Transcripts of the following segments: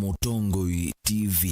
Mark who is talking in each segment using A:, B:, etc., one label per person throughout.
A: Mutongoi TV.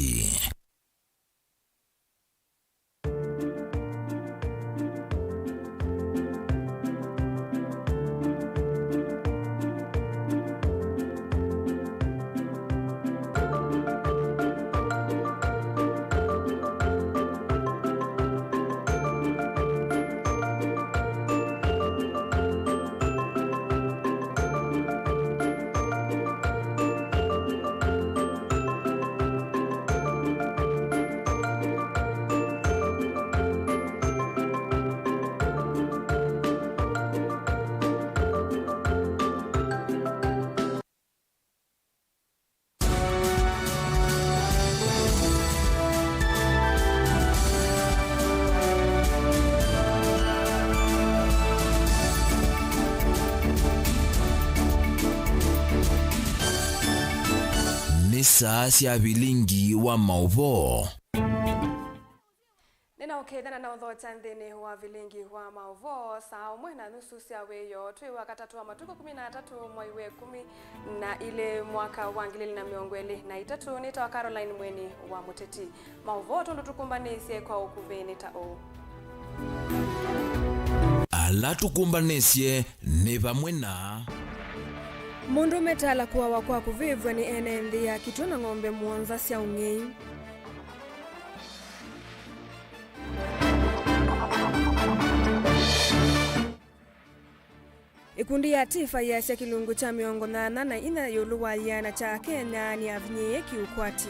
A: Saa cia Vilingi wa Mauvoo.
B: Nina ukethana na uthota nthini wa Vilingi wa Mauvoo saa umwe na nusu cia weyo twi wakatatu wa matuko 13 mwai wa 10 na ile mwaka wa 2023 nita Caroline Mweni wa Muteti. Mauvoo tundu tukumbanisye kwa ukuveni ta o
A: ala tukumbanisye ni vamwe na
B: mundu metala kuwa wakwa kuvivwa ni NND ya kituna ng'ombe muonza cia ung'ei. Ikundi ya tifa ya cia kilungu cha miongo na ina yuluwaliana cha Kenya ni avinye kiukwati.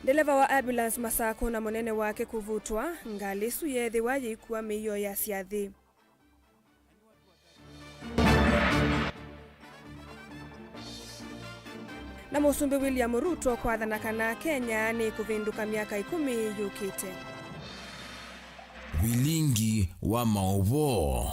B: Dereva wa ambulance Masako na monene wake kuvutwa ngalisu yethi wajikuwa miyo ya siathi. Na musumbi William Ruto kwa dhanakana Kenya ni kuvinduka miaka 10 yukite.
A: Vilingi wa Mauvoo.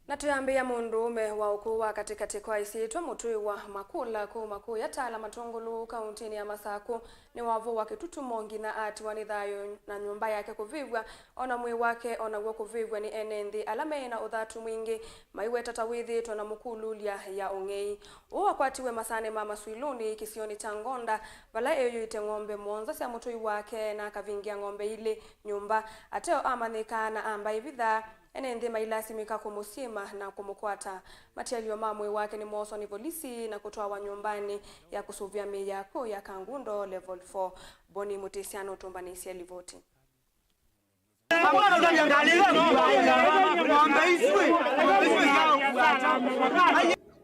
B: Na tuyambia mundume wa ukuwa katikati kwa isitwa mutui wa makula ku makuu ya tala matungulu kauntini ya Masako ni wavu wake tutumongi na ati wanithayo na nyumba yake kuvivwa ona mwi wake ona gwo kuvivwa ni NND alame na uthatu mwingi maiwe tatawithi tona mukululia ya ung'ei uwa kwatiwe masane mama swiluni kisioni cha Ngonda vala eyo ite ng'ombe muonza cia mutui wake na kavingia ng'ombe ile nyumba ateo amanikana amba ivitha NND mailasimika kumusima na kumukwata matialio mamwe wake ni moso ni polisi na kutoa wa nyumbani ya kusuvia miyako ya Kangundo level 4 Boni Mutesiano tumbanisia livoti.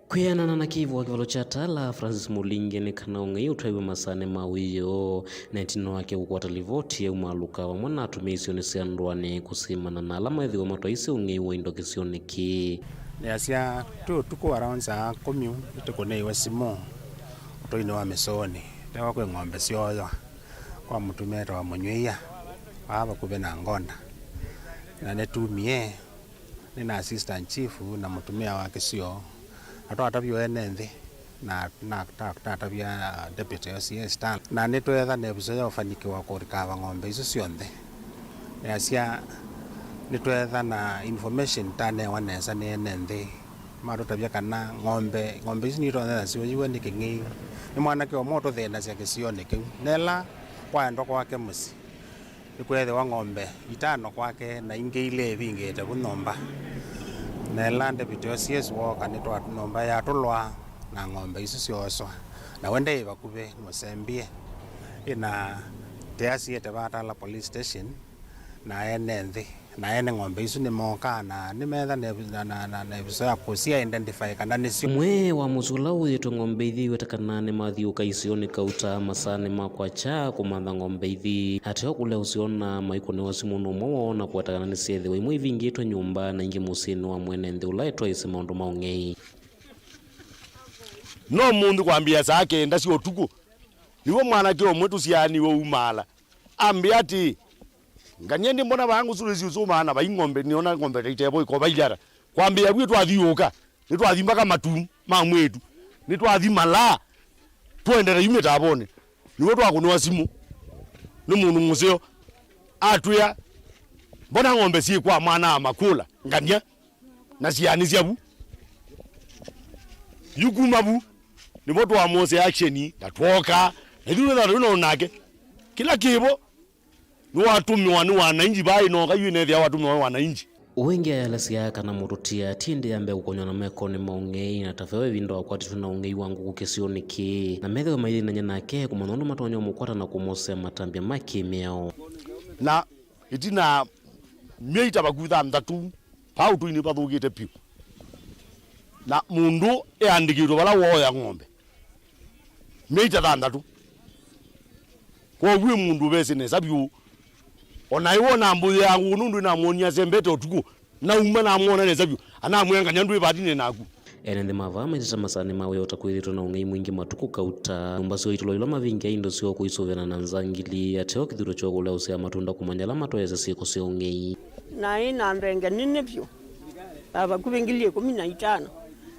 C: Kuyana na kivu wa kivalo cha tala Francis Mulingi ni kana ung'ei utaiwe masane mawiyo na itino wake kukwata livoti ya umaluka wa mwana atumisi onisi andwani kusimana na alama edhi wa matoisi ung'ei wa indokisioni ki.
D: Neasia tuko around saa 10 itukone iwe simo utoine wa mesoni tewa kwe ng'ombe sioyo kwa mutumeta wa munyweia waba kube na Ngonda na netumie nina assistant chief na mutumia wake sio atawatavyo NND na atavya deputy OCS na nitwetha nebuso ya ufanikiwa kurikava ng'ombe icio cionthe neasia nitwetha na information tane wanesa ni NND marutavya kana ng'ombe icio nitwetha cio yiwe ni king'ei ni mwanake wa moto thena cia kisione kiu nela kwaenda kwake musi nikwethe wa ng'ombe 5 kwake na ingi ile vingite kunomba nela deputy OCS woka nitwa nomba ya tulwa na ng'ombe icio cioswa na wende bakuve musembie ina teasiete batala police station na NND na ene ng'ombe icio ni moka na nimetha na bisoya kusia identify kana nicio
C: mwe wa musula uyitwe ng'ombe ithi wetakana ne mathiuka isioni kauta masane makwa cha kumantha ng'ombe ithi ateo kule usiona maiko ni wasimuno mwo na kuatakana ni sethe we mwe vingitwe nyumba na ingi musini wa mwene nthi ulaitwa ise maundu maung'ei
E: no mundu kwambia sake ndasi otuku niwo mwana kio mwetu siani wo umala ambia ati nganyende mbona bangu sulezi usoma ba ing'ombe niona ng'ombe kaitebo ikoba ilara kwambia bwe twathiuka nitwathi mpaka matu mamwetu nitwathi mala twendera yume tabone niwe twakunwa simu ni mundu museo atwya mbona ng'ombe si kwa mwana makula ngania na ciani ciabu yukumabu ni moto wa mose action tatwoka ndio na rino nake kila kibo ni watumiwa ni wananchi bai no kayune thia watumiwa wananchi
C: wengi ayalasia kana murutia tinde ambe gukonywa na meko ni maungei na tafewe vindo akwati tuna ungei wangu kukesioni ki na methe maili na nyanake kumanono matonyo mukwata na kumose matambia maki miao
E: na itina meita bakutha mtatu pau tu ni pathugite piu na mundu andikirwo bala woya ng'ombe meita thandatu kwa wi mundu besine sabiu ona iwona mbuye yangu nundu na muonia sembete otuku na uma na muona ne sabiu ana mwenga nyandu ibadine naku
C: ene mava maitata masani mawe otakwithitwo na ungei mwingi matuku kauta mbasio itulo ilo mavingi indo sio kuisovena na nzangili ateo kithiro cho kula usea matunda kumanyala matoyeza siko sio ungei
F: na ina mbenge nini pyo aba kubengilie 15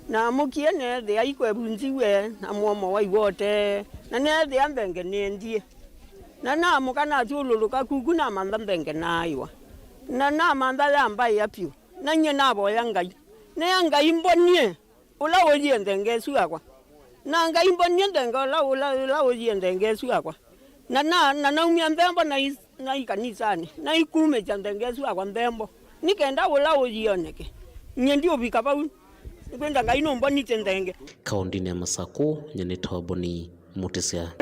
F: na mukie ne the aikwe bunziwe na muomo wa iwote na ne the ambenge nendie na mukana tululuka kukuna manda mbenge naiwa na manda lamba yapyo na nye nabo yangai ne yangai mbonye ula ojiende ngesu akwa na ngai mbonye ndenga la ojiende ngesu akwa na umya mbembo na ikanisani na ikume chande ngesu akwa mbembo nikenda ula ojioneke nye ndio bikaba kwenda ngai no mboni tendenge
C: kaundini ya Masako nyene tawaboni mutesia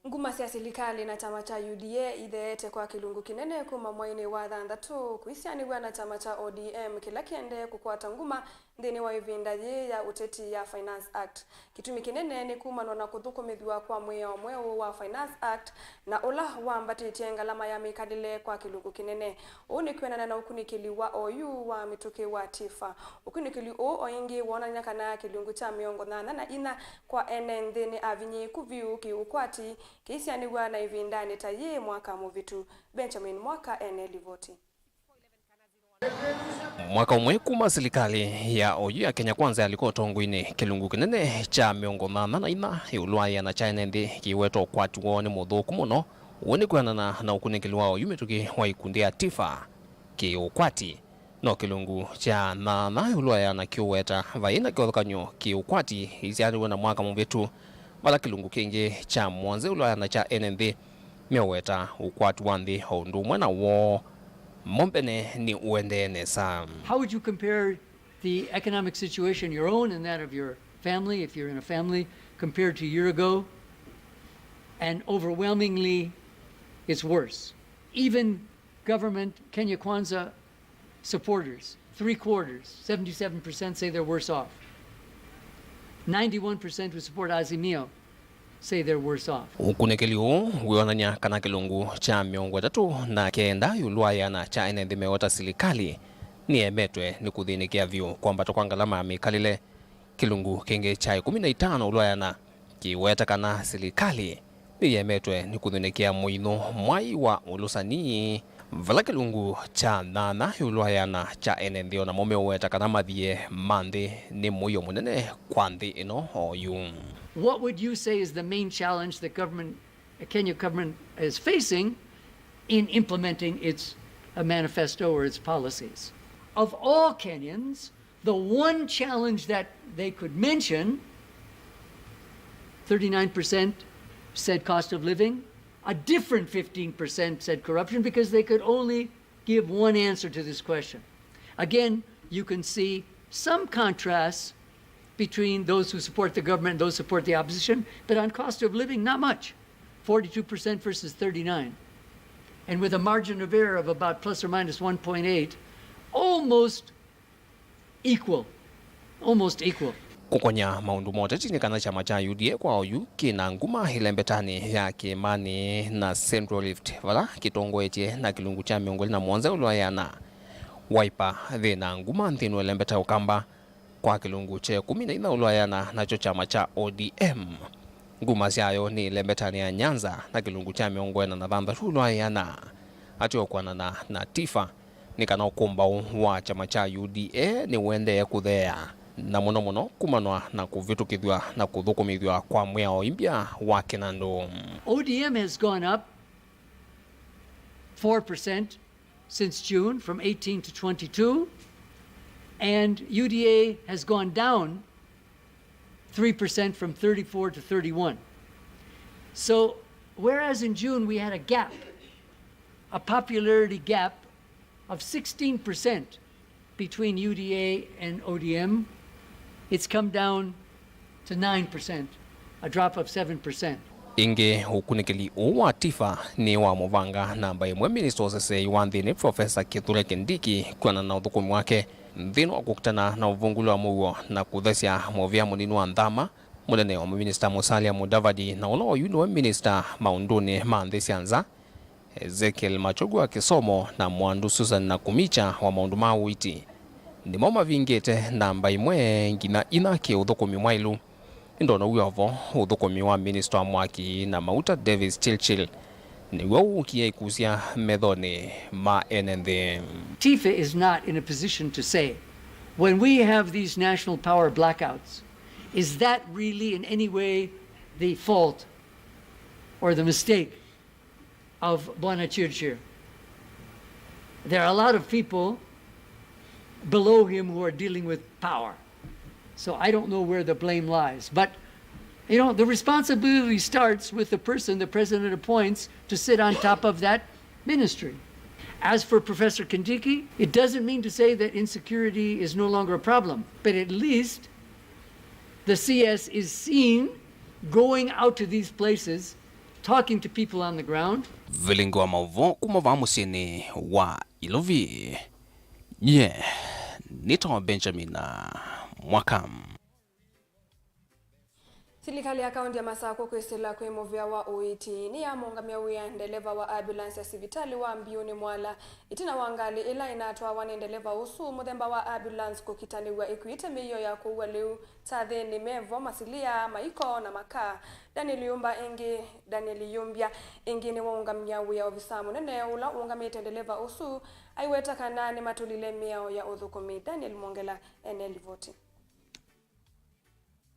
B: nguma cia serikali na chama cha UDA itheete kwa kilungu kinene kuma mwaini wa thanthatu kuisianiwa na chama cha ODM kila kiende kukwata nguma thini wa ivindaji ya uteti ya Finance Act. Kitumi kinene ni kumano na kuthukumithwa kwa mweo wa Finance Act na ula wambatitie ngalama ya mikadile kwa kilungu kinene. Uni kwenana na ukunikili wa OU wa mituki wa tifa. Ukunikili oingi wonanya kana kilungu cha miongo na ina kwa ene thini avinyi kuviu kiukwati kiisianiwa na ivindani tayi mwaka muvitu. Benjamin Mwaka ene livoti.
G: Mwaka umwe kuma serikali ya OU ya Kenya Kwanza alikuwa tongwini kilungu kinene cha miongo na ina iulwaya na China ndi kiweto kwatu wone muthuku muno woni kwanana na ukunikili wa OU mituki wa ikundi ya tifa ki ukwati no kilungu cha na iulwaya na kiweta vaina kiothokanyo ki ukwati isiani na mwaka muvitu wala kilungu kingi cha mwanze ulwaya na cha NND mioweta ukwatu wandi hondu mwana wo mombene ni uendene sa.
H: How would you compare the economic situation, your own and that of your family, if you're in a family, compared to a year ago? And overwhelmingly, it's worse. Even government Kenya Kwanza supporters, 3/4, 77% say they're worse off. 91% who support Azimio say they're worse off.
G: Ukunikiliu wionanya kana kilungu cha miongo tatu na kenda yulwaya na cha ene dhimeota serikali ni emetwe ni kuthinikia vyu kwamba tokwangalama mikalile kilungu kingi cha 15 ulwaya na kiweta kana serikali ni emetwe ni kuthinikia muino mwai wa ulusani vala kilungu cha nana yulwaya na cha ene ndio na mome uweta kana mathie mandi ni muyo munene kwanthi ino OU.
H: What would you say is the main challenge that Kenya government is facing in implementing its manifesto or its policies? Of all Kenyans, the one challenge that they could mention, 39% said cost of living, a different 15% said corruption, because they could only give one answer to this question. Again, you can see some contrasts between those who support the government and those who support the opposition, but on cost of living, not much. 42% versus 39%. And with a margin of error of about plus or minus 1.8, almost equal. Almost equal.
G: Kukonya maundu mote chini kana chama cha UDA kwa OU kina nguma hilembetani ya Kimani na Central Rift wala kitongo eche na kilungu cha miongoli na mwanza ulwaya na Wiper thina nguma nthinu elembeta ukamba kwa kilungu che 14 ulwaya na nacho chama cha ODM. Nguma siayo ni lembetani ya Nyanza na kilungu cha miongoli na dhamba ulwaya na atio kwa na tifa ni kana ukumba wa chama cha UDA ni wende ya kuthea na mono kumanwa na kuvitukithwa na kuthukumithwa kwa mwao imbia wa Kinando.
H: ODM has gone up 4%, since June from 18 to 22, and UDA has gone down 3% from 34 to 31. So whereas in June we had a gap, a popularity gap of 16% between UDA and ODM, it's come down to 9%, a drop of 7%.
G: Inge ukunikili uwa tifa ni wa muvanga na ambaye mwe minister osese iwanthini Professor Kithure Kindiki kuana na uthukumi wake nthino wa kukutana na uvungulu wa Mauvoo na kuthesya movia munini wa nthama munene wa minister Musalia Mudavadi na uno wa yuni wa minister maunduni ma nthi cia nza Ezekiel Machogu akisomo na mwandu Susan na kumicha wa maundu ma uiti ndimo mavingite na ambaye mwe ngina ina ki uthukumi mwailu ndona uyovo uthukumi wa minister Mwaki na Mauta Davis Chilchil ni wau kia ikusia methoni ma enende.
H: TIFA is not in a position to say, when we have these national power blackouts, is that really in any way the fault or the mistake of Bwana Chirchir? There are a lot of people below him who are dealing with power. So I don't know where the blame lies. But, you know, the responsibility starts with the person the president appoints to sit on top of that ministry. As for Professor Kindiki, it doesn't mean to say that insecurity is no longer a problem, but at least the CS is seen going out to these places, talking to people on the ground.
G: Vilingi wa Mauvoo kumava musini wa Ilovi. Nito Benjamin Mwakam.
B: Serikali ya kaunti ya Masako kwesela kwe movia wa uiti ni ya mongamia wia ndeleva wa ambulance ya sivitali wa Mbiuni Mwala itina wangali ila inatwa wanendeleva usu muthemba wa ambulance kukitaniwa ikuite miyo ya kuwa liu tathini mevo masilia maiko na makaa. Daniel Yumbia ingi ni waungamia wia ofisa munene ula ungamite ndeleva usu aiweta kanani matulile miao ya uthukumi. Daniel Mwongela enelivoti.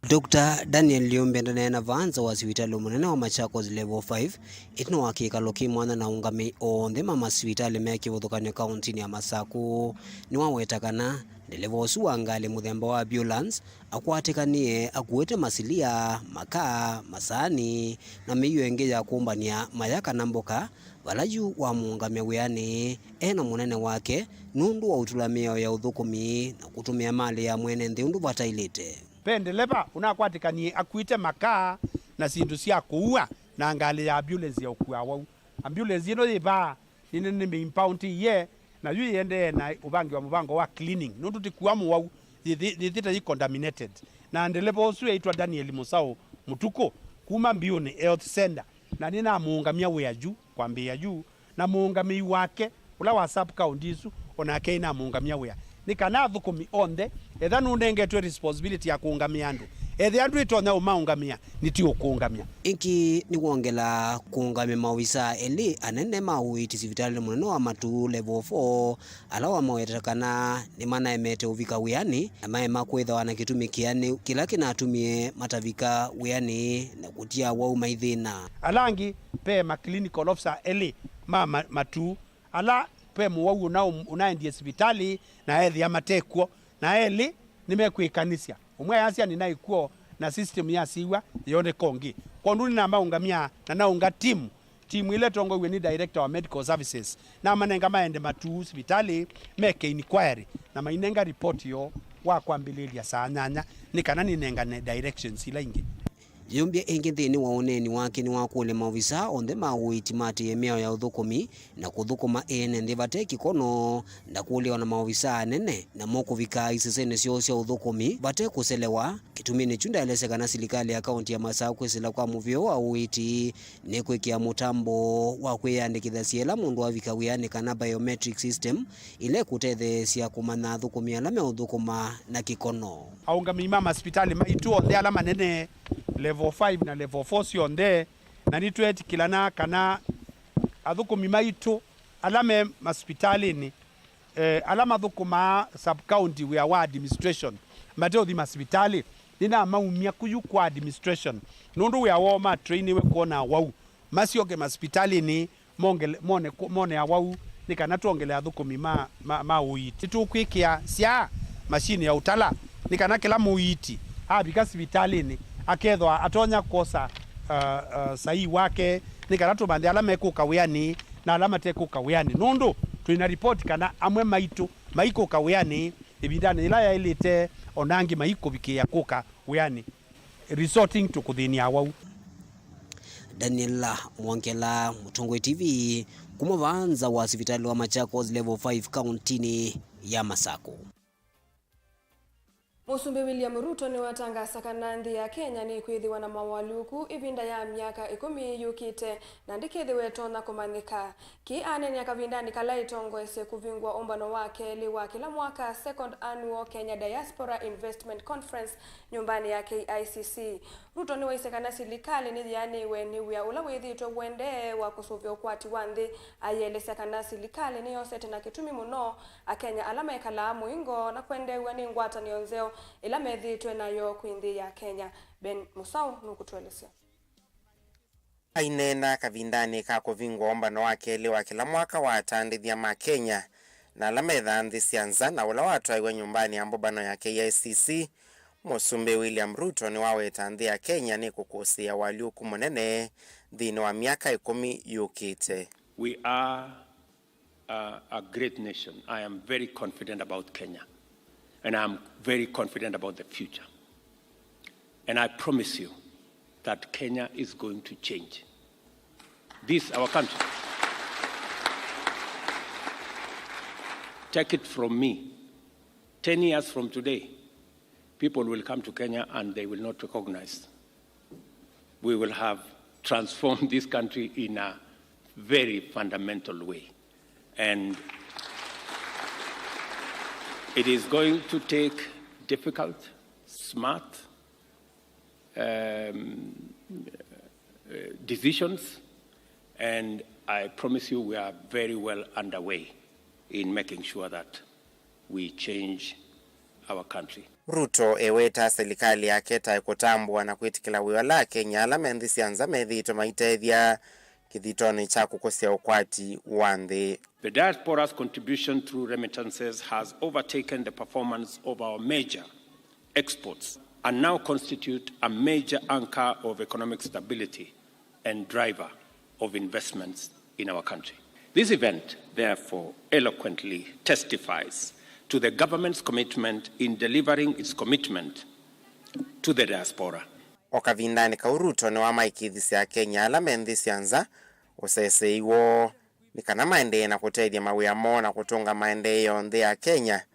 I: Dr. Daniel Liumbe ndanena vanza wa sivitali munene wa Machakos level 5 itino wakikalo kimwana na ungami onthe mama sivitali meki vuthukania kaunti ya Masako ni wawetakana ndeleva usu wangali muthemba wa ambulance akwatikanie akuete masilia makaa masani na miyo enge ya kumbania mayaka na mboka valaju wa muungamia wiani ena munene wake nundu wa utulamio ya uthukumi na kutumia mali ya mwene nthundu vatailite.
D: Pendeleva unakwatikanie akuite makaa na sindu cia kuua na ngali ya ambulance ya ukua wau ambulance ino yiva ni impound ye na yu yende na ubangi wa mubango wa cleaning nundu tikuwa mu wau thita yi contaminated na ndeleva usu yaitwa Daniel Musao Mutuko kuma Mbiuni Health Center na nina muungamia wea juu kwa mbia juu na muungamii wake ula wa sub county isu onake ina muungamia wea ni kana thukumi onde etha nundengetwe responsibility ya kuungamia andu ethe andu itonya umaungamia niti ukuungamia
I: iki ni kuongela kuungamia mawisa eli anene mauiti sivitali munene wa Matu level 4 alawa mawetakana ni mana emete uvika wiani amae makwetha wana kitumikiani kila kinatumie matavika wiani na kutia wau maithina
D: alangi pe ma clinical officer eli Matu ala pe muwau unaendie sivitali na ethi amatekwo na eli nimekuikanisya umwe yasia ninaikuo na system ya siwa yone kongi konduni na maungamia na naunga timu ile tongo we ni director wa medical services na manenga maende Matu sivitali meke inquiry na mainenga report yo wa kwambililia saa nyanya ni kana ninenga directions ila ingi
I: Yumbia ingi thini wa uneni wake ni wakule mawisa onthe mauiti mati emeo ya uthukumi na kuthukuma ene nthi vateki kono na kulewa na mawisa nene na mokuvika isesene sio cia uthukumi vate kuselewa kitumini chunda elesekana serikali ya kaunti ya Masako kwesela kwa muvio wa uiti ni kwikia mutambo wa kwiyandikitha ciela mundu avika wianika na biometric system ile kutethe cia kumana thukumi ala me uthukuma na kikono
D: aungami mama hospitali maitu onthe ala manene level 5 na level 4 sionde na nitweti kilana kana athukumi maitu alame hospitalini alama thukuma sub county we are administration mateo di hospitali nina maumia kuyu kwa administration nundu we are ma train we kuona wau masioke hospitalini mone ya wau ni kana tuongelea thukumi ma uiti tukwikia cia mashini ya utala ni kana kila muiti abika hospitalini akethwa atonya kosa sahi wake ni kana tubande ala mekuka wiani na ala matekuka wiani nundu tuina report kana amwe maitu maikuka wiani ibindani ila ya ilite onangi maiko bikia kuka wiani resorting to kuthinia wau.
I: Daniela Mwangela, Mutongwe TV, kumavanza wa hospitali wa Machakos level 5 kauntini ya Masako.
B: Musumbi William Ruto ni watangasa kana nthi ya Kenya ni kwithiwa na mawaluku ivinda ya miaka 10 yukite na ndikithiwe tona kumanika ki anene akavindani kala itongwese kuvingwa ombano wake liwa kila mwaka second annual Kenya Diaspora Investment Conference nyumbani ya KICC. Ruto ni waisekana silikali ni yaniwe ni wia ula withitwe wende wa kusuvya ukwati wa nthi ayelese kana silikali ni yosete na kitumi muno akenya alama ekala muingo na kwendewa ni ngwata ni onzeo ila methitwe nayo kwinthi ya Kenya. Ben Musau nukutuelezea.
J: Ainena kavindani ka kuvingwa ombano wake liwa kila mwaka wa atandithia ma Kenya na alama ethanthi cianza na ula watwaiwe nyumbani ambobano ya KICC. Musumbi William Ruto ni waweta nthi ya Kenya ni kukusia waliuku munene thini wa miaka 10 yukite.
K: We are a great nation. I am very confident about Kenya. And I'm very confident about the future. And I promise you that Kenya is going to change. This, our country. Take it from me. 10 years from today, people will come to Kenya and they will not recognize. We will have transformed this country in a very fundamental way. And it is going to take difficult, smart decisions, and I promise you we are very well underway in making sure that we change our country.
J: Ruto eweta serikali yake taikutambua na kwitikila wiwa la Kenya ala menthi cianza methito maitethia kithitoni cha kukosia ukwati wa nthi.
K: The diaspora's contribution through remittances has overtaken the performance of our major exports and now constitute a major anchor of economic stability and driver of investments in our country. This event, therefore, eloquently testifies to the government's commitment in delivering its commitment to the diaspora.
J: Okavindani ka Ruto ni wa maikithisi ya Kenya ala menthi cianza useseiwo ni kana maendeeo na kutethia mawia mo na kutunga maendeeo nthi ya Kenya.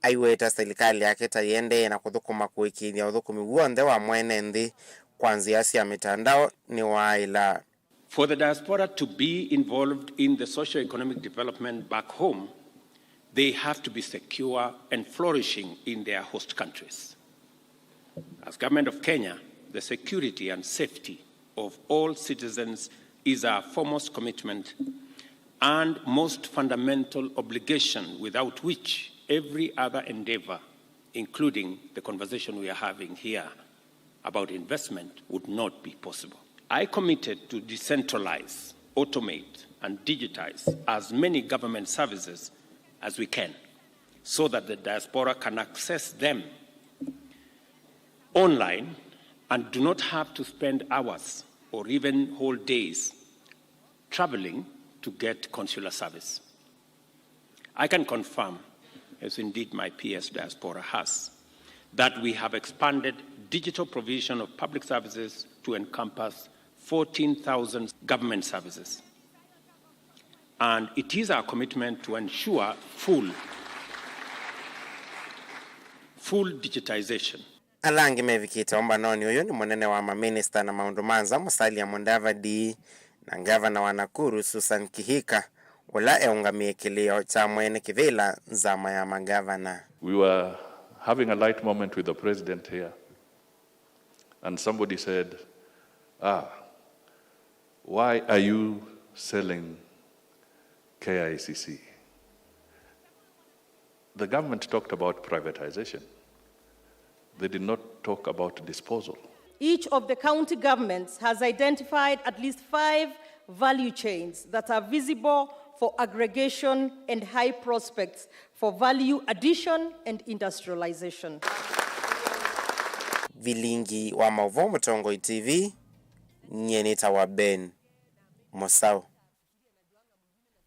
J: Aiweta serikali yake tayende na kuthukuma kuikithia uthukumi wonthe wa mwene nthi kwanzia cia mitandao ni waila.
K: For the diaspora to be involved in the socio-economic development back home, they have to be secure and flourishing in their host countries. As government of Kenya, the security and safety of all citizens is our foremost commitment and most fundamental obligation, without which every other endeavor, including the conversation we are having here about investment, would not be possible. I committed to decentralize, automate, and digitize as many government services as we can so that the diaspora can access them online and do not have to spend hours or even whole days traveling to get consular service. I can confirm, as indeed my PS diaspora has, that we have expanded digital provision of public services to encompass 14,000 government services. And it is our commitment to ensure full digitization.
J: Alangi mevikita ombanoni uyo ni munene wa maminista na maundu manza Musalia Mudavadi na gavana wa Nakuru Susan Kihika ula eungamie kilio cha mwene kivila nzama ya magavana.
L: We were having a light moment with the president here, and somebody said, why are you selling KICC? The government talked about privatization. They did not talk about disposal.
M: Each of the county governments has identified at least 5 value chains that are visible for aggregation and high prospects for value addition and industrialization.
J: Vilingi wa Mauvoo Mutongoi TV, nyenita wa Ben Mosao.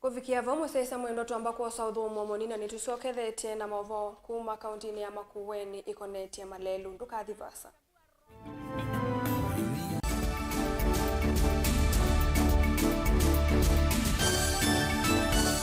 B: Kufikia vomo sasa mwendo tuambako saudhu momonina nitusokethete na Mauvoo kuma kauntini ya Makueni ikoneti ya Malelu ndukadhivasa.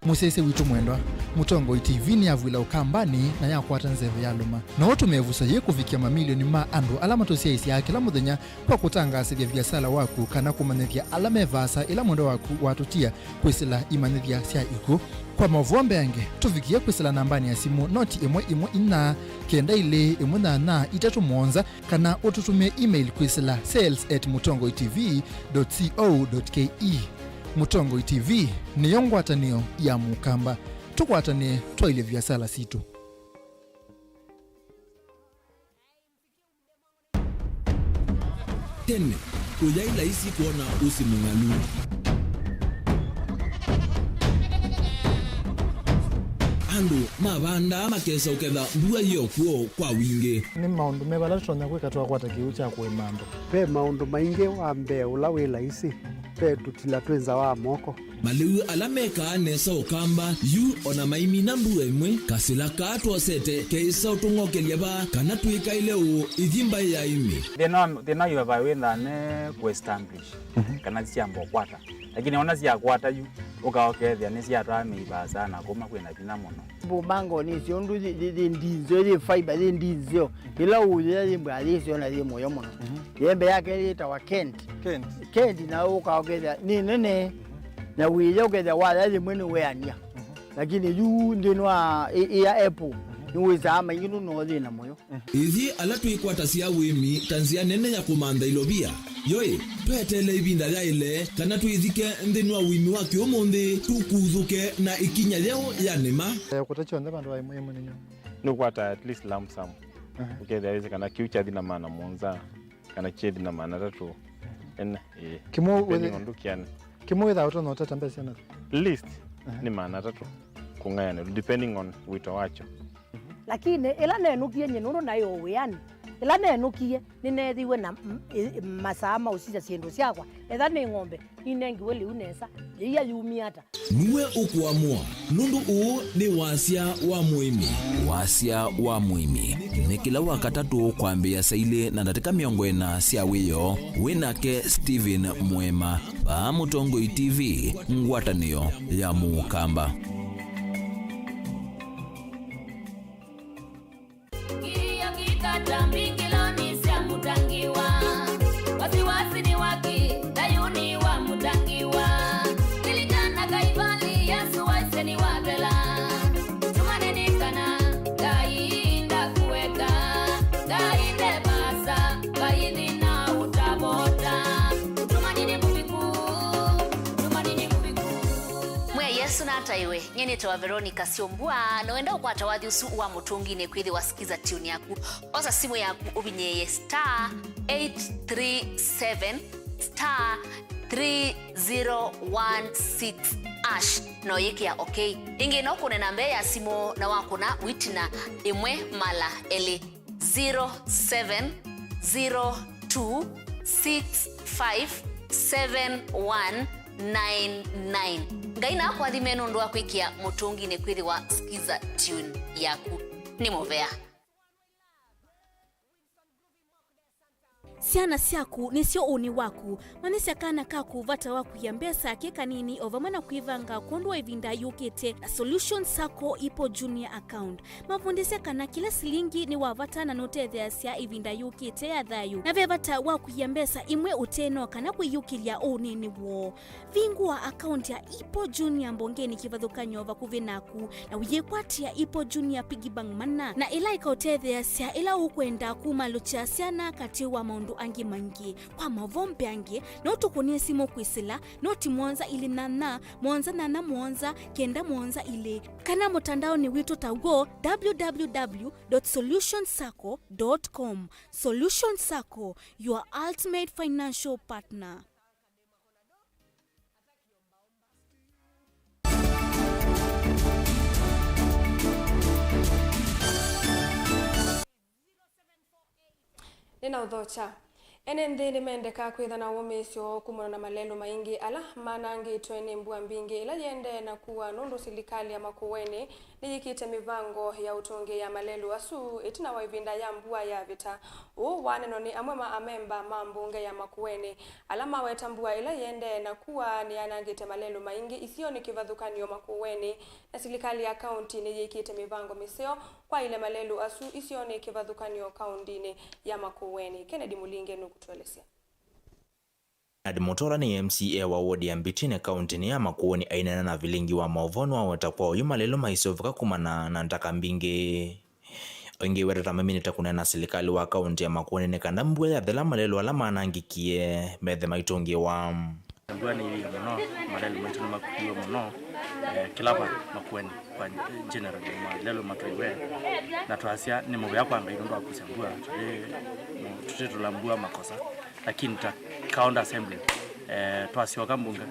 N: Musese witu mwendwa Mutongoi TV ni avwila ukambani na yakwata nzeve ya luma na watu mevusa ye kufikia mamilioni ma andu alama tosia isi ya kila muthenya kwa kutangasithia biasala waku kana kumanithia alama evasa ila mwendo waku watutia kwisila imanithia sia iku kwa Mauvoo mbeange tufikia kwisila nambani ya simu noti ina kenda ile na itatu mwonza kana ututumie email kwisila sales@mutongoitv.co.ke. Mutongoi TV ni yongwatanio ya mukamba tukwatane twaile biasala situ.
A: Tene kujaila isi kuona usi mungalu andu mabanda makesa uketha mbua hiyo kuo kwa wingi
N: ni maundu mebala tutonya kwika twakwata kiu cha kuimando
O: pe maundu maingi wa mbe ula wila isi pe tutila twenza wa moko
A: maliu alameka nesa ukamba yu ona maimi na mbua imwe kasila katwa sete keisa utungokelia ba kana tuika ile u ithimba ya imi
P: thina yu abawitha ne ku-establish kana ciambo kwata lakini ona cia kwata yu ukaokethia ni cia twa miba sana kuma kwina bina muno
Q: bumango ni ciondu ndinzo ri fiber ri ndinzo ila uya ri mbali cio na ri moyo muno yembe yake ri ta wa Kent na ukaokethia ni nene na wiyo ukethia wala ri mwene weania lakini yu ndinwa ya Apple niweza ama yinu no ri na moyo
A: ithi ala tuikwata cia wimi tanzia nene ya kumanda ilobia yoi twetele ibinda ya ile kana tuithike ndinwa wimi wa kiomonde tukuthuke na ikinya leo ya nema
N: kutachonde bandu wa muhimu ninyo
P: no kwata at least lump sum ukethia hizi kana kiucha dina maana monza kana chedi na maana tatu en
N: kimo
P: ndukiani
N: kimo without no tatambesa na
P: list ni maana tatu kungayana depending on wito wacho
R: lakini ila nenukie nyenuru nayo wiani ila nenukie ninethiwe na masama usija ciendu ciakwa etha ni ng'ombe inengiwe liu nesa iya yumi ata
A: niwe ukuamua nundu uu ni wasia wa muimi ni kila wakatatu kwambia saile na ndatika miongo ena cia wiyo WINAKE Steven Mwema pa Mutongoi TV ngwatanio ya mukamba.
S: Iwe nyene tawa Veronica Siombua na wenda ukwata wathi usu wa mutungi ne kwithi wasikiza tune yaku osa simu yaku ubinyeye *837 *3016 no yikia okay ingi no kunena mbe ya simu na wakuna witina imwe mala eli 0702657199 ngaina kwa thimeno ndo akwikia mutungi ne kwithi wa skiza tune yaku ni movea
T: Siana siaku nisio uni waku manesi akana kaku vata waku ya mbesa keka nini ovamana kuivanga kondwa ivinda yukete na Solution Sacco ipo junior account mavundise kana kila silingi ni wavata na note theasia ivinda yukete ya dhayu na vevata waku ya mbesa imwe uteno kana kuyukilia unini wo vingua account ya ipo junior mbongeni kivadhuka nyova kuvinaku na uyekwatia ipo junior pigibang mana na ila ikaote theasia ila ukwenda kumalucha siana katiwa maundu angi mangi kwa Mauvoo mpeange na utukunie simo kwisila noti mwonza ili nana mwonza kenda mwonza ile kana mutandao ni wito tago www.solutionsacco.com. Solution Sacco, your ultimate financial partner.
B: nina udhocha ene nthini mendeka kwithana womisyo kumona na malelo maingi ala manangitwe ni mbua mbingi ila yende na kuwa nundu silikali ya Makueni niyikite mivango ya utungi ya malelo asu itina wa ivinda ya mbua ya vita waneno ni amwe amemba mambunge ya Makueni ala maweta mbua ila yende na kuwa ni anangite malelo maingi isio ni kivadhukanio Makueni na silikali ya kaunti niyikite mivango miseo kwa ile malelo asu isio ni kivadhukanio kaundini ya Makueni. Kennedy Mulinge nukutuelezea.
U: Admotora ni MCA wa wodi ya Mbitine kaunti ya Makueni ainena na Vilingi wa Mauvoo wa watakuwa yuma lelo maisovuka kumana na ntaka mbingi. Wengi wereta maminita kunena silikali wa kaunti ya Makueni nekanda mbwe ya dhela malelo ala manangikie methe maitongi wa
V: mbwa ni mono malelo maitu makukiyo mono kilapa Makueni kwa general malelo matoiwe na tuasia ni mwe yako ambaye ndo akusambua tutulambua makosa lakini ta counter assembly twasio kambunga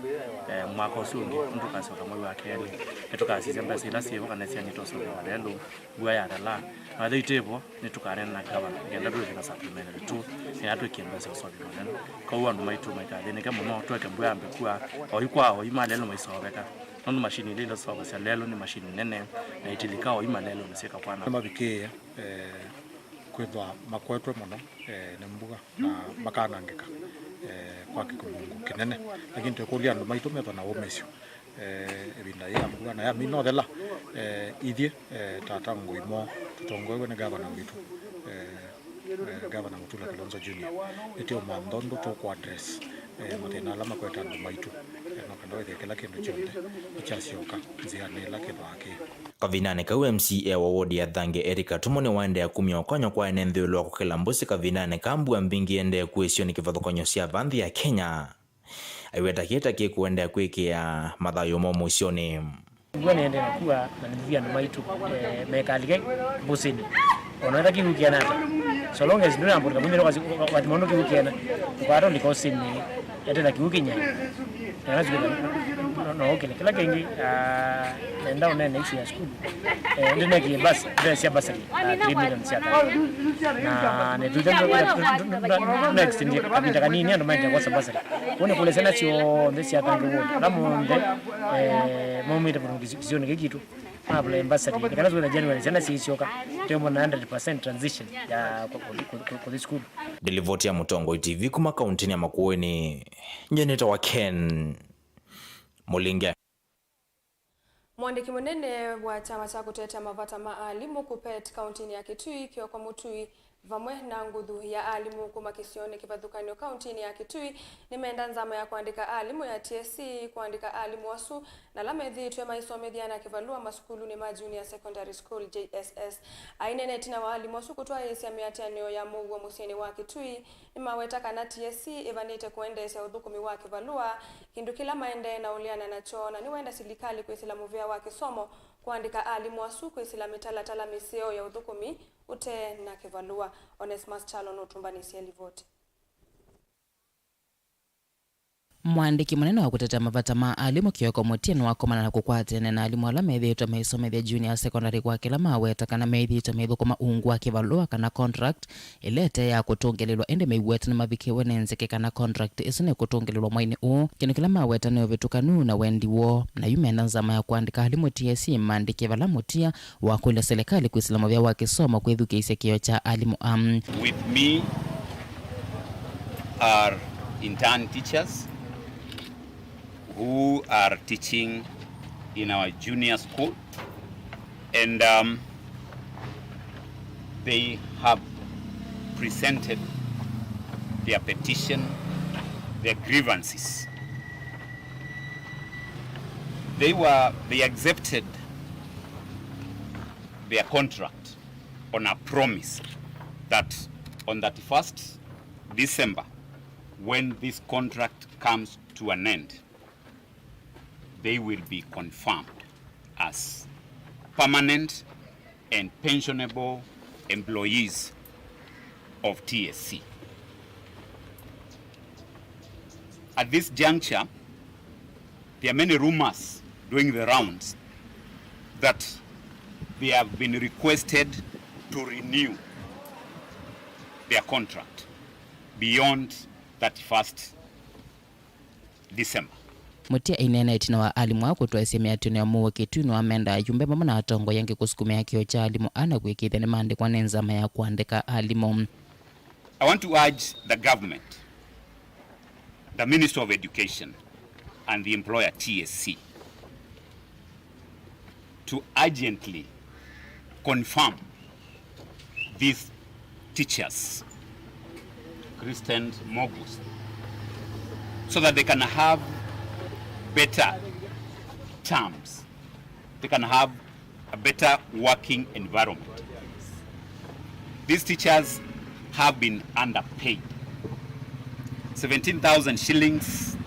V: mwako sungi mtu kasio kama wake yani tukasisi mbasi ila sio kana sia nitoso malelo bwa ya dala na deitepo ni tukarena na kaba ngenda tu na supplement tu ni atu kiemba sio sio malelo kwa huwa ndo maitu maikade ni kama no tweke mbwa ambekua oyikwa oyimalelo maisobeka nono machine ile so basa lelo ni machine nene na itilikao imalelo niseka kwana
W: mabikie kwethwa makwetwe muno ne mbuga na makanangika kwa kikungu kinene lakini tukulia ndo maitu metwa na womesio ebinda ya mbuga na ya mino thela ithie tata ngoimo tutongowe ne gavana witu gavana Mutula Kilonzo Junior etio mandondo to kwa address mutena alama kweta ndo maitu no kando kila kindu chonde ichasioka nziane la kindu ake
U: kavinane ka MCA wa wodi ya Thange Erika tumone waende ya kumya okonyo kwa enendhe lwa kukela mbusi kavinane kambua mbingi ende ya kuesio ni kivadhokonyo sia vandhi ya Kenya aiweta kieta kie kuende ya kweke ya madhayo momo isioni
V: ngone ende na kuwa na nivia ndo maitu mekalike busini onaenda kihukia nata so long as nuna ambuka mwini wakati maono kihukia na ukaro ni kosini yate na kihukia no okay kila kengi nenda unene isi ya school ndine ki basi ndio basi 3 million siaka na ne tutendo next ndi kapita kanini ndo maana kwa sababu one kule sana sio ndesi ya tangu na monde moment of decision kitu hapo ambassador kana zile January sana si sioka ndio 100% transition ya kwa school
U: Delivoti ya Mutongo TV kuma kaunti ya Makueni nyeneta wa Ken Mulinge.
B: Mwandiki munene wa chama cha kuteta mavata maalimu kupet kaunti ya Kitui Kioko Mutui vamwe na ngudhu ya alimu kuma kisione kivadhukanio kaunti ya Kitui nimeenda nzama ya kuandika alimu ya TSC kuandika alimu wasu na lamethi tuwe maisomedhiana kivalua masukulu ni junior secondary school JSS ainene tina wa alimu wasu kutua yesi ya miatianio ya Mauvoo musieni wa Kitui ni maweta kana TSC evanite kuendesha udhukumi wa kivalua kindu kila maende na uliana na chona ni wenda silikali kuisila muvia wa kisomo kuandika alimu wasu kuisila mitala miseo ya udhukumi ute na kivalua Onesmus Chalo no tumbani sielivoti.
X: Mwandiki munene wa kuteta mavata maalimu Kioko Mutien wakomana na kukwatene na alimu ala methito meisomethia junior secondary kwa kila maweta kana methito methukuma ungu wa kivalua kana contract ilete ya kutungelelwa ende meiweta na mavikewe nenzeke kana contract isine kutungelelwa mwaini kino kila maweta neo vitukanu na wendi wo na yumenda nzama ya kuandika alimu TSC mandike vala mutia wa kule serikali kuislamu vya wakisoma kwethuke isekio cha alimu
Y: With me are intern teachers who are teaching in our junior school, and they have presented their petition, their grievances. They accepted their contract on a promise that on 31st December, when this contract comes to an end, they will be confirmed as permanent and pensionable employees of TSC. At this juncture, there are many rumors doing the rounds that they have been requested to renew their contract. beyond 31st December.
X: Mutia inene itina wa alimu wako tuwasemea tuni ya muwa kitunu wa menda yumbe mama na atongo yangi kusukumia kio cha alimu ana kuikithene mande kwa nenzama ya kuandika alimu.
Y: I want to urge the government, the Minister of Education and the employer TSC to urgently confirm these teachers, Christian Mauvoo, so that they can have better terms, they can have a better working environment. These teachers have been underpaid. 17,000 shillings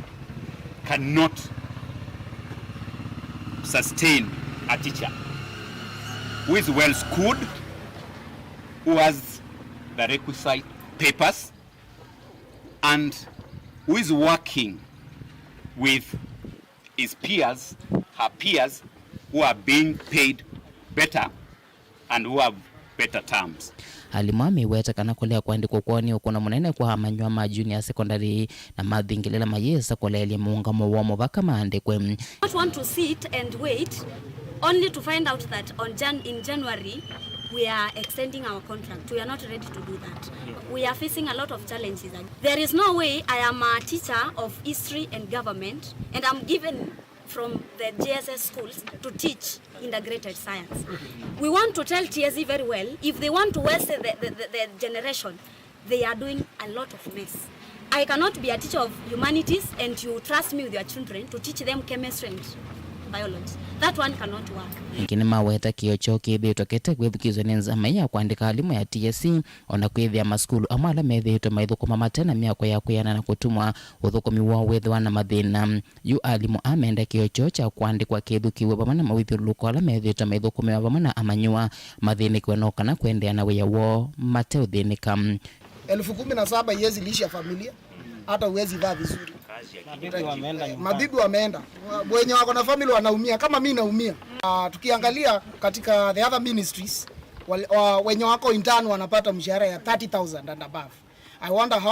Y: cannot sustain a teacher who is well schooled, who has the requisite papers, and who is working with his peers, her peers, who are being paid better and who have better terms.
X: Alimu ameweta kana kulea kuandikwa kwani ukuna munene kwa hamanywa ma junior secondary na madhingilela mayesa kwa leli muungamo wamo vaka maandikwe.
C: I don't want to sit and wait only to find out that in January we are extending our contract. We are not ready to do that. We are facing a lot of challenges. There is no way I am a teacher of history and government and I'm given from the JSS schools to teach integrated science. We want to tell TSC very well, if they want to waste the generation, they are doing a lot of mess. I cannot be a teacher of humanities and you trust me with your children to teach them chemistry and biology. That one cannot work.
X: Ngine maweta kiocho kithitwa kete gwithikizwe ni nzama ya kuandika alimu ya TSC ona kwithia maskulu amala methitwe maithukuma matena miako ya kuyana na kutumwa uthukumi wa wethwa na mathina. Yu alimu amenda kiocho cha kuandikwa kithukiwe pamana mawithuluko ala methitwe maithukumi pamana amanyua mathini kwenoka na kuendea na wia wo mate uthinika.
E: 17,000 yezi lisha familia hata uwezi vaa vizuri. Mabibi wameenda. Wenye wako na family wanaumia kama mimi naumia. Tukiangalia katika the other ministries wenye wako intern wanapata mshahara ya 30,000 and above. I wonder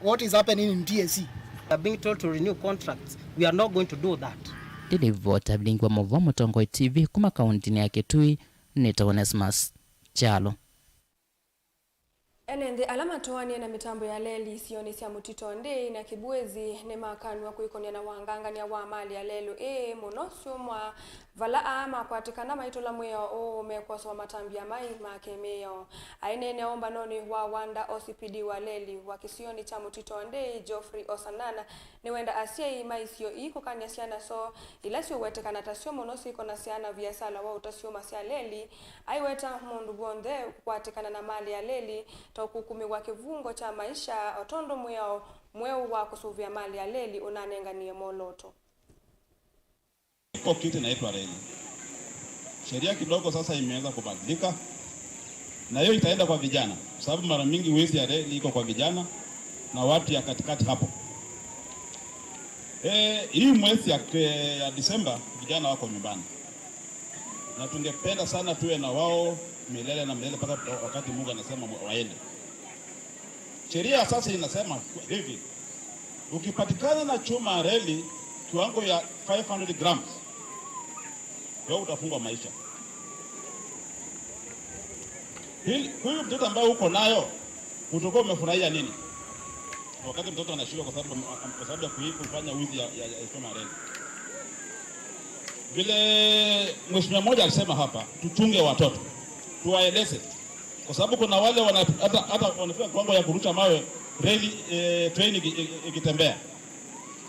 E: what is happening in TSC.
F: We are being told to renew contracts. We are not going to do that.
X: Dili vota Vilingi wa Mauvoo Mutongo TV kuma kaunti ya Kitui Nitaonesmas Chalo.
B: Enende alama toani na mitambo ya leli sioni sia mutito nde na kibwezi ne makanwa kuikonia na wangangania wa mali ya lelo monosio mwa vala ama kwatikana maitola mweo o mekwaso matambia mai makemeo ainene omba noni wa wanda OCPD wa leli wa kisioni cha mutito nde Geoffrey Osanana ni wenda asia maisio iko kanya siana so ilasio wetekana tasio monosi iko na siana via sala wa utasio masia leli aiweta mundu gonde kwatikana na mali ya leli kukumi wa kivungo cha maisha otondo mweo wa kusuvia mali ya leli unanenganie moloto.
G: Iko kitu inaitwa reli. Sheria kidogo sasa imeanza kubadilika na hiyo itaenda kwa vijana kwa sababu mara mingi wezi ya reli iko kwa vijana na watu ya katikati hapo. Hii mwezi ya Disemba vijana wako nyumbani. Na tungependa sana tuwe na wao milele na milele mpaka wakati Mungu anasema waende. Sheria sasa inasema hivi, ukipatikana na chuma reli kiwango ya 500 grams, wewe utafungwa maisha. Huyu mtoto ambaye uko nayo, utakuwa umefurahia nini? Wakati mtoto anashikwa kwa sababu ya kufanya wizi ya chuma reli. Vile mheshimiwa mmoja alisema hapa, tuchunge watoto, tuwaeleze. Kwa sababu kuna wale hata wanafika kiwango ya kurusha mawe reli train ikitembea.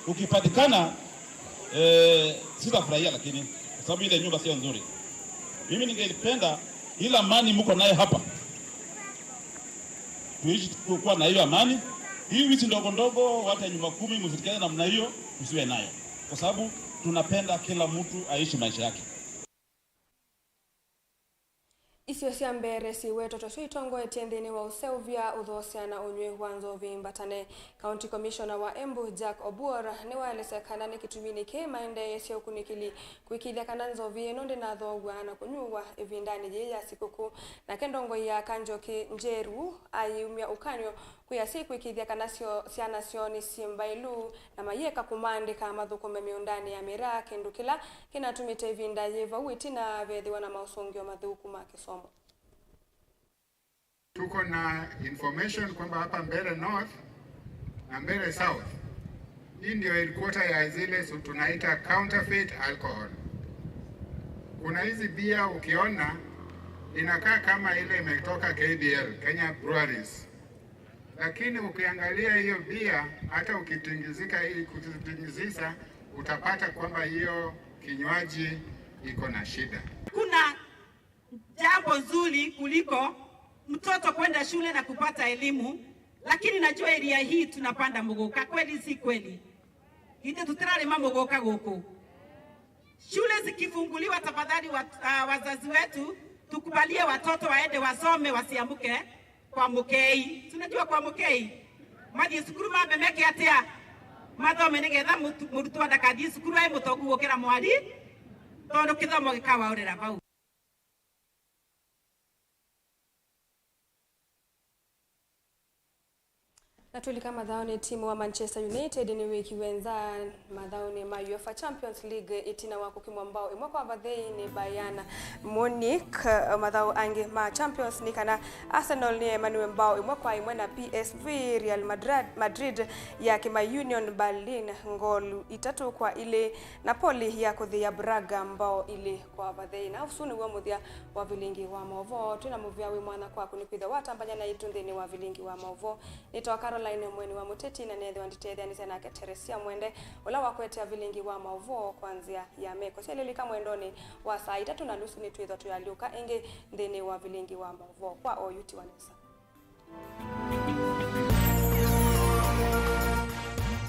G: Ukipatikana sitafurahia lakini kwa sababu ile nyumba sio nzuri. Mimi ningependa ila amani mko nayo hapa. Tuishi kuwa na hiyo amani. Hii wizi ndogo ndogo watu ya nyumba 10 msitikane namna hiyo usiwe nayo. Kwa sababu tunapenda kila mtu aishi maisha yake.
B: Isio cia mbere siwe toto switongo etiendeni wa useuvya uthosiana unywe wanzo vimbatane. County Commissioner wa Embu Jack Obuora ni walesekana ni kitumini ke maende yesio kunikili kuikilia kananzo vieno ndina thogwa na kunyuwa evindani je ya sikuku na kendongo ya Kanjoki Njeru ayumya ukanyo kuya siku ikilia kanasio siana sioni simbailu na mayeka kumandika mathukume miundani ya mira kendukila kinatumite vinda yeva witi na vethiwa na mausungio mathukuma kisomo.
D: Tuko na information kwamba hapa Mbere North na Mbere South hii ndio headquarter ya zile tunaita counterfeit alcohol. Kuna hizi bia ukiona inakaa kama ile imetoka KBL, Kenya Breweries. Lakini ukiangalia hiyo bia hata ukitingizisa utapata kwamba hiyo kinywaji iko na shida.
H: Kuna jambo nzuri kuliko mtoto kwenda shule na kupata elimu, lakini najua area hii tunapanda mugoka, kweli si kweli? Hite tutarale mamugoka goko. Shule zikifunguliwa, tafadhali wazazi wetu tukubalie watoto waende wasome, wasiambuke kwa mukei. Tunajua kwa mukei maji sukuru mabemeke atia mathome nigetha murutwa ndakathie sukuru ai mutogu gukira mwari tondu kithomo gikawa urira bau.
B: Natulika madhaoni timu wa Manchester United ni wiki wenza madhaoni ma UEFA Champions League itina wako kimwambao imwako wabadhei ni Bayern Munich madhao ange ma Champions League na Arsenal ni Emmanuel mbao imwako imwe na PSV Real Madrid ya kima Union Berlin ngolu 3 kwa ile Napoli ya kuthi ya Braga mbao ile kwa wabadhei na usuni wa muthia wa Vilingi wa Mauvoo tuna muvia we mwana kwa kunikwitha watambanya na itundhini wa Vilingi wa Mauvoo nitoa Line mweni wa Muteti na nethe wanditethia ni sana Teresia Mwende ula wakwetea Vilingi wa Mauvoo kwanzia ya meko sialilika mwendoni wa saa 3:30 ni twitho tuyaliuka ingi ndini wa Vilingi wa Mauvoo kwa oyuti wanesa.